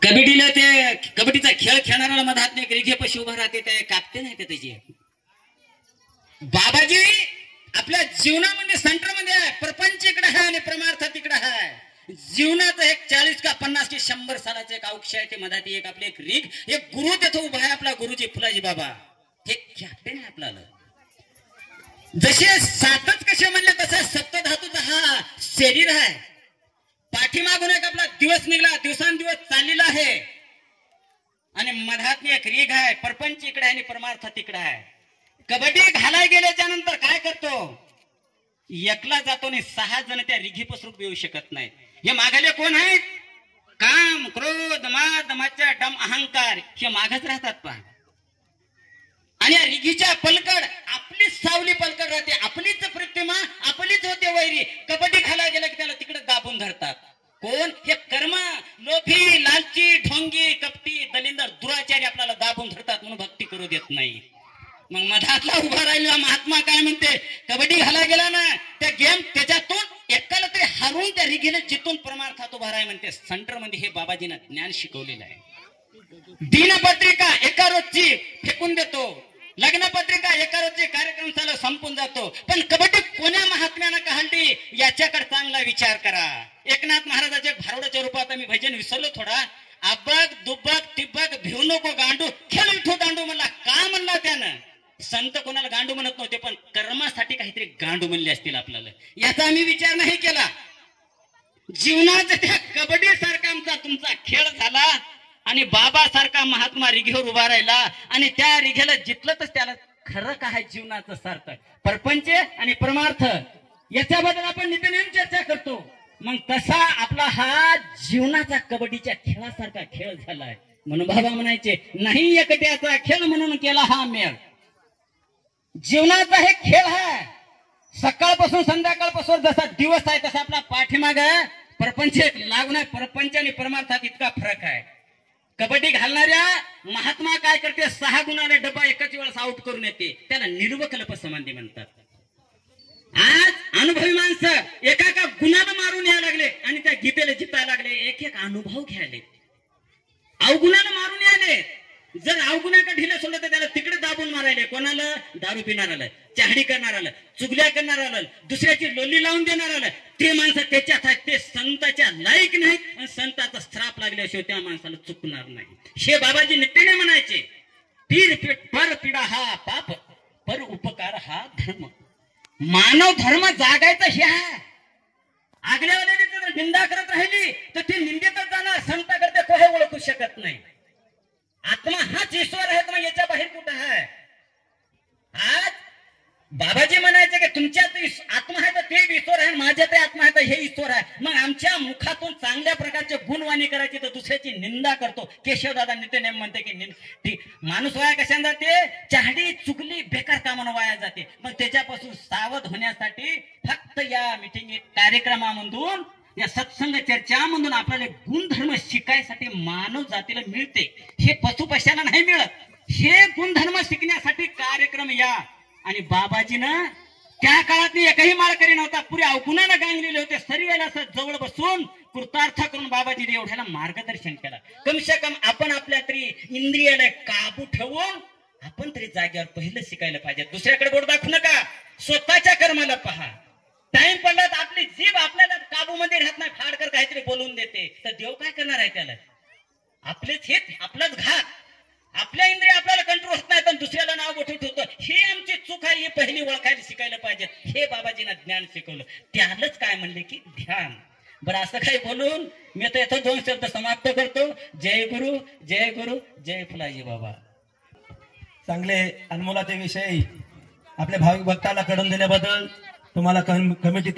कबड्डीला ते कबड्डीचा खेळ खेळणाऱ्याला मधात एक रिघेपाशी उभा राहते ते कापते नाही ते त्याची बाबाजी आपल्या जीवनामध्ये सेंटरमध्ये आहे प्रपंच इकडे आहे आणि परमार्थ तिकडे आहे जीवनाचं एक 40 का 50 की 100 सालाचं एक आयुष्य आहे ते मधात एक आपले एक रीग एक गुरु तिथं उभा आहे आपला गुरुजी फुलाजी बाबा हे कॅप्टन आहे आपल्याला जसे सातच कसे म्हणले तसं सप्तधातूचा हा शरीर आहे पाठीमागून एक आपला दिवस निघाला दिवसांदिवस चाललेला आहे आणि मधात एक रीग आहे परपंच इकडे आहे आणि परमार्थ तिकडे आहे कबड्डी घालाय गेल्याच्या नंतर काय करतो एकला जातो आणि 6 जण त्या रिघीपासून येऊ शकत नाही हे मागाले कोण आहेत काम क्रोध माद मच्चा डम अहंकार हे मागच राहतात पहा आणि या रिघीच्या पलकड आपलीच सावली पलकड राहते आपलीच प्रतिमा आपलीच होते वैरी कबड्डी घालाय गेला की त्याला तिकडे दाबून धरतात कोण हे कर्म लोभी लालची ढोंगी कपटी दलिंदर दुराचारी आपल्याला दाबून धरतात म्हणून भक्ती करू देत नाही मग मधातला उभा राहिलेला महात्मा काय म्हणते कबड्डी घाला गेला ना त्या गेम त्याच्यातून एकाला तरी हरवून त्या रिघीने जितून परमार्थात उभा राहाय म्हणते सेंटर मध्ये हे बाबाजीनं ज्ञान शिकवलेलं आहे दिनपत्रिका एका रोजची फेकून देतो लग्नपत्रिका एका रोजची कार्यक्रम चालू संपून जातो पण कबड्डी कोण्या महात्म्यानं काढली याच्याकडे चांगला विचार करा एकनाथ महाराजाच्या भारुडाच्या रूपात मी भजन विसरलो थोडा अबक दुबक तिब्बक भिवू नको गांडू खेळ विठो गांडू म्हणला का म्हणला त्यानं संत कोणाला गांडू म्हणत नव्हते पण कर्मासाठी काहीतरी गांडू म्हणले असतील आपल्याला याचा आम्ही विचार नाही केला जीवनाचा त्या कबड्डी सारखा आमचा तुमचा खेळ झाला आणि बाबा सारखा महात्मा रिघेवर उभा राहिला आणि त्या रिघेला जितलं तर त्याला खरं काय जीवनाचं सार्थ परपंच आणि परमार्थ याच्याबद्दल आपण नित्यनेम चर्चा करतो मग तसा आपला हा जीवनाचा कबड्डीच्या खेळासारखा खेळ झालाय म्हणून बाबा म्हणायचे नाही एकट्याचा खेळ म्हणून केला हा मेळ जीवनाचा हे खेळ आहे सकाळपासून संध्याकाळपासून जसा दिवस आहे तसा आपला पाठीमाग परपंच लागून आहे परपंच आणि परमार्थात इतका फरक आहे कबड्डी घालणाऱ्या महात्मा काय करते 6 गुणाने डबा एकाच वेळेस आउट करून येते त्याला निर्वकल्प समाधी म्हणतात आज अनुभवी माणसं एका एका गुणाला मारून यायला लागले आणि त्या गीतेला जितायला लागले एक एक अनुभव घ्यायले अवगुणाला मारून यायले जर अवगुणाकडे ढिलं सोडलं तर त्याला तिकडे दाबून मारायले कोणाला दारू पिणाराला चहाडी करणाराला चुगल्या करणाराला दुसऱ्याची लोली लावून देणाराला ते माणसं त्याच्यात आहेत ते संताच्या लायक नाहीत आणि संताचा श्राप लागल्याशिवाय त्या माणसाला चुकणार नाही हे बाबाजी नित्यने म्हणायचे पर पिढा हा पाप पर उपकार हा धर्म मानव धर्म जागायचा हे आहे आगल्यावाल्याने जर निंदा करत राहिली तर ती निंदेतच जाणार संताकडे कोहे ओळखू शकत नाही आत्मा हाच ईश्वर आहे मग याच्या बाहेर कुठं आहे आज बाबाजी म्हणायचे की तुमच्यात आत्मा आहे तर ते ईश्वर आहे माझ्यात आत्मा आहे तर हे ईश्वर आहे मग आमच्या मुखातून चांगल्या प्रकारचे गुणवाणी करायची तर दुसऱ्याची निंदा करतो केशवदादा नित्यनेम म्हणते की माणूस वाया कशाने जाते चहाडी चुकली बेकार कामानं वाया जाते मग त्याच्यापासून सावध होण्यासाठी फक्त या मिटिंग कार्यक्रमामधून या सत्संग चर्चामधून आपल्याला गुणधर्म शिकायसाठी मानव जातीला मिळते हे पशुपशाला नाही मिळत हे गुणधर्म शिकण्यासाठी कार्यक्रम या आणि बाबाजीनं त्या काळात एकही माळकरी नव्हता पुरे अवगुणानं गांगलेले होते सर्वाला असं जवळ बसून कृतार्थ करून बाबाजीने एवढ्याला मार्गदर्शन केलं कम से कम आपण आपल्या तरी इंद्रियाला काबू ठेवून आपण तरी जागेवर पहिलं शिकायला पाहिजे दुसऱ्याकडे बोट दाखवू नका स्वतःच्या कर्माला पहा टाइम पडला तर आपली जीभ आपल्याला काबूमध्ये राहत नाही फाडकर काहीतरी बोलून देते तर देव काय करणार आहे त्याला आपलेच हित आपलाच घात आपल्या इंद्रिय आपल्याला कंट्रोल होत नाही पण दुसऱ्याला नाव गोठवत होतं हे आमची चूक आहे ही पहिली ओळखायला शिकायला पाहिजे हे बाबाजीनं ज्ञान शिकवलं त्यालाच काय म्हणले की ध्यान बरं असं काही बोलून मी तर इथं 2 शब्द समाप्त करतो जय गुरु जय गुरु जय फुलाजी बाबा चांगले अनमोलाचे विषय आपल्या भाविक भक्ताला कळून दिल्याबद्दल तुम्हाला कमिटी